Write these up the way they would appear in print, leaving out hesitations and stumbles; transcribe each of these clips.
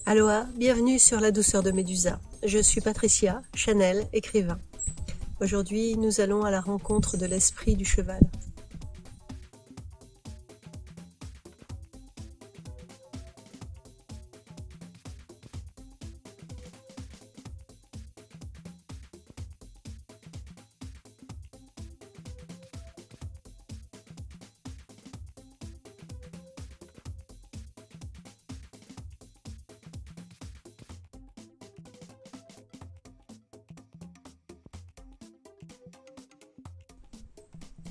Aloha, bienvenue sur La douceur de Médusa. Je suis Patricia, Chanel, écrivain. Aujourd'hui, nous allons à la rencontre de l'esprit du cheval.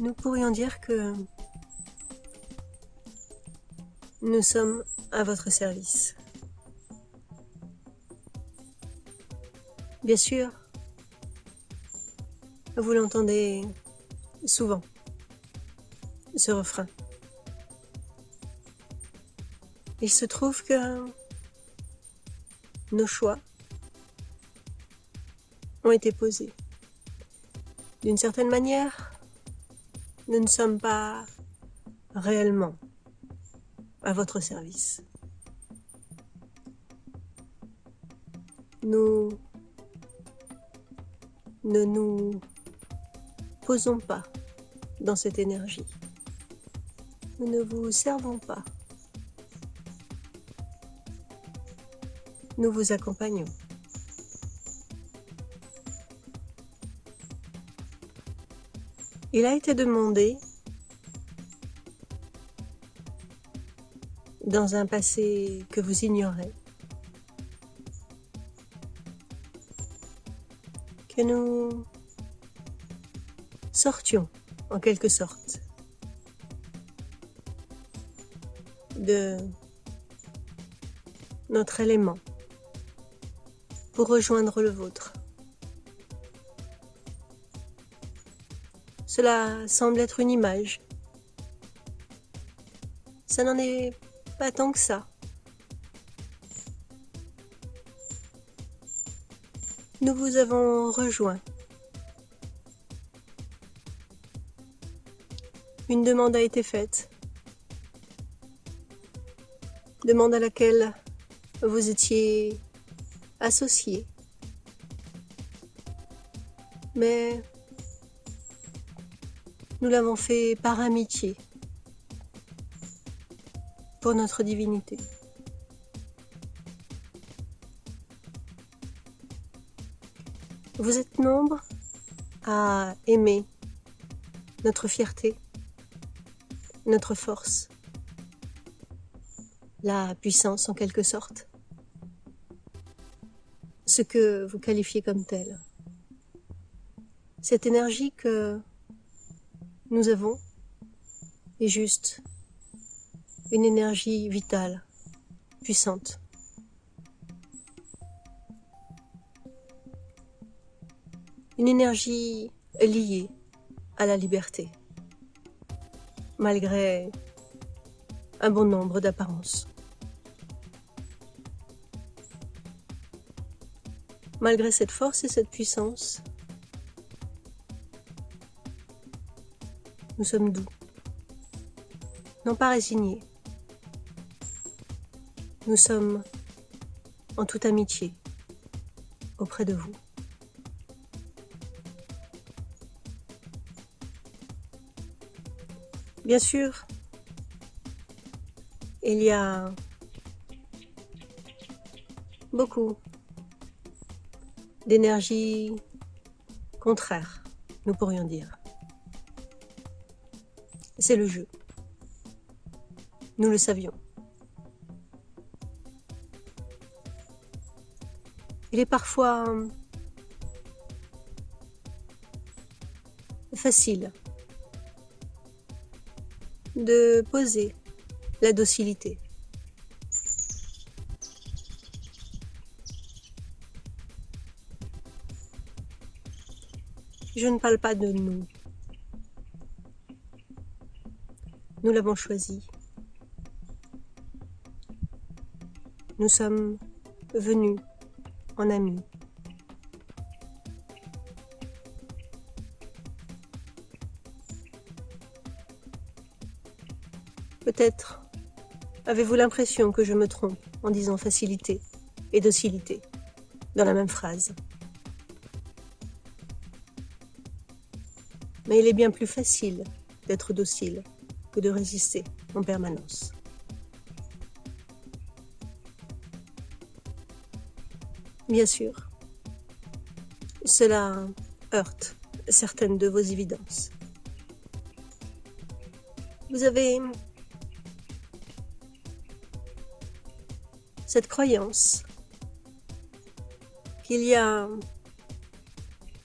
Nous pourrions dire que nous sommes à votre service. Bien sûr, vous l'entendez souvent, ce refrain. Il se trouve que nos choix ont été posés. D'une certaine manière, nous ne sommes pas réellement à votre service. Nous ne nous posons pas dans cette énergie. Nous ne vous servons pas. Nous vous accompagnons. Il a été demandé, dans un passé que vous ignorez, que nous sortions, en quelque sorte, de notre élément pour rejoindre le vôtre. Cela semble être une image. Ça n'en est pas tant que ça. Nous vous avons rejoint. Une demande a été faite. Demande à laquelle vous étiez associés. Mais nous l'avons fait par amitié pour notre divinité. Vous êtes nombre à aimer notre fierté, notre force, la puissance en quelque sorte, ce que vous qualifiez comme tel. Cette énergie que nous avons est juste une énergie vitale, puissante. Une énergie liée à la liberté, malgré un bon nombre d'apparences. Malgré cette force et cette puissance, nous sommes doux, non pas résignés. Nous sommes en toute amitié auprès de vous. Bien sûr, il y a beaucoup d'énergie contraire, nous pourrions dire. C'est le jeu. Nous le savions. Il est parfois facile de poser la docilité. Je ne parle pas de nous. Nous l'avons choisi. Nous sommes venus en amis. Peut-être avez-vous l'impression que je me trompe en disant facilité. et docilité dans la même phrase. Mais il est bien plus facile d'être docile que de résister en permanence. Bien sûr, cela heurte certaines de vos évidences. Vous avez cette croyance qu'il y a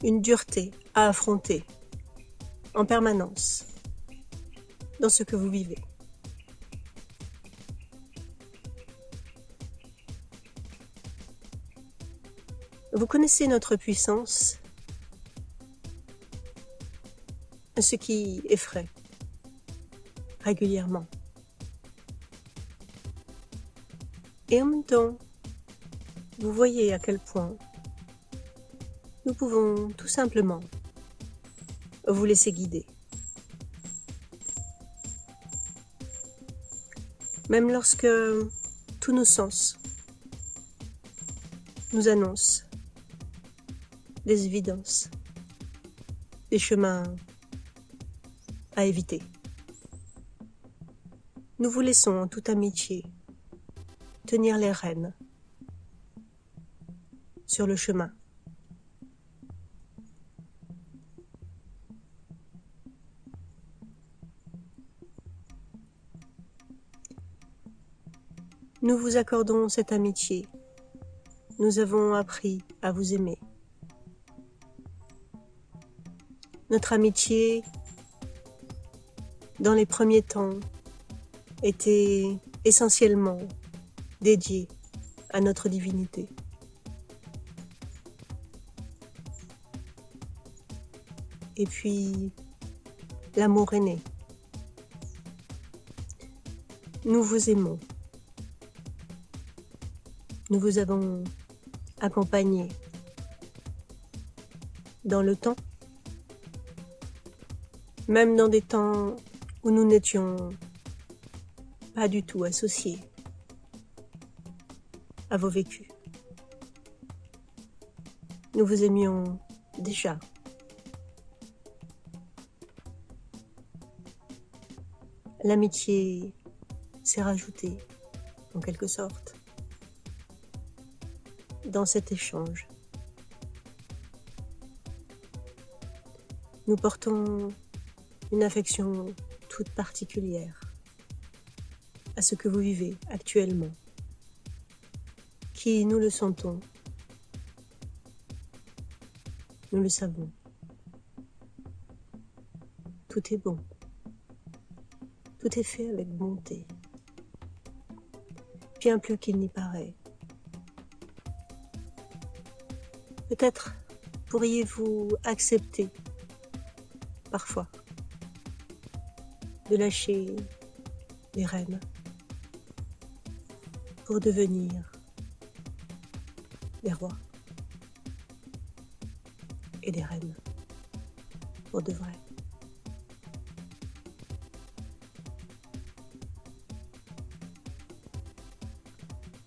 une dureté à affronter en permanence dans ce que vous vivez. Vous connaissez notre puissance, ce qui effraie régulièrement. Et en même temps, vous voyez à quel point nous pouvons tout simplement vous laisser guider. Même lorsque tous nos sens nous annoncent des évidences, des chemins à éviter. Nous vous laissons en toute amitié tenir les rênes sur le chemin. Nous vous accordons cette amitié. Nous avons appris à vous aimer. Notre amitié, dans les premiers temps, était essentiellement dédiée à notre divinité. Et puis, l'amour est né. Nous vous aimons. Nous vous avons accompagné dans le temps, même dans des temps où nous n'étions pas du tout associés à vos vécus. Nous vous aimions déjà. L'amitié s'est rajoutée, en quelque sorte, dans cet échange. Nous portons une affection toute particulière à ce que vous vivez actuellement, qui, nous le sentons, nous le savons. Tout est bon, tout est fait avec bonté, bien plus qu'il n'y paraît. Peut-être pourriez-vous accepter, parfois, de lâcher les rênes pour devenir des rois et des reines pour de vrai.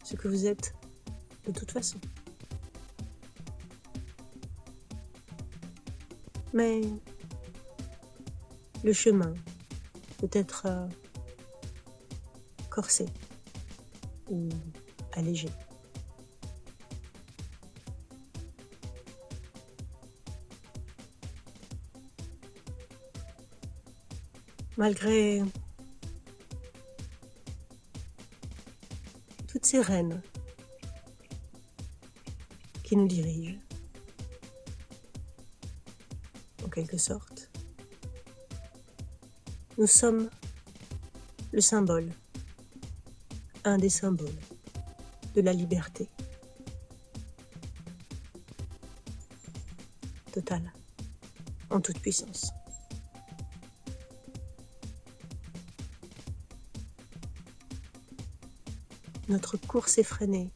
Ce que vous êtes de toute façon. Mais le chemin peut être corsé ou allégé. Malgré toutes ces rênes qui nous dirigent, en quelque sorte, nous sommes le symbole, un des symboles de la liberté totale, en toute puissance. Notre course effrénée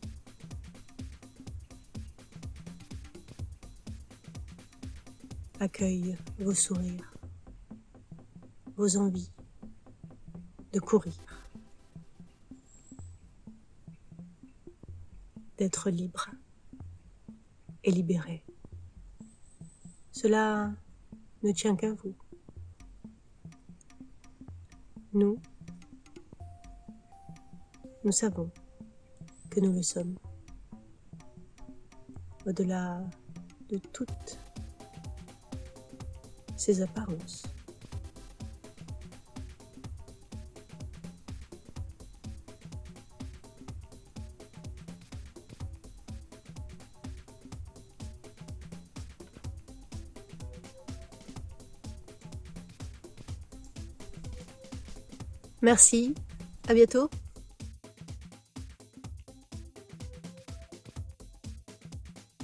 accueille vos sourires, vos envies de courir, d'être libre et libéré. Cela ne tient qu'à vous. Nous savons que nous le sommes, au-delà de toutes ces apparences. Merci, à bientôt.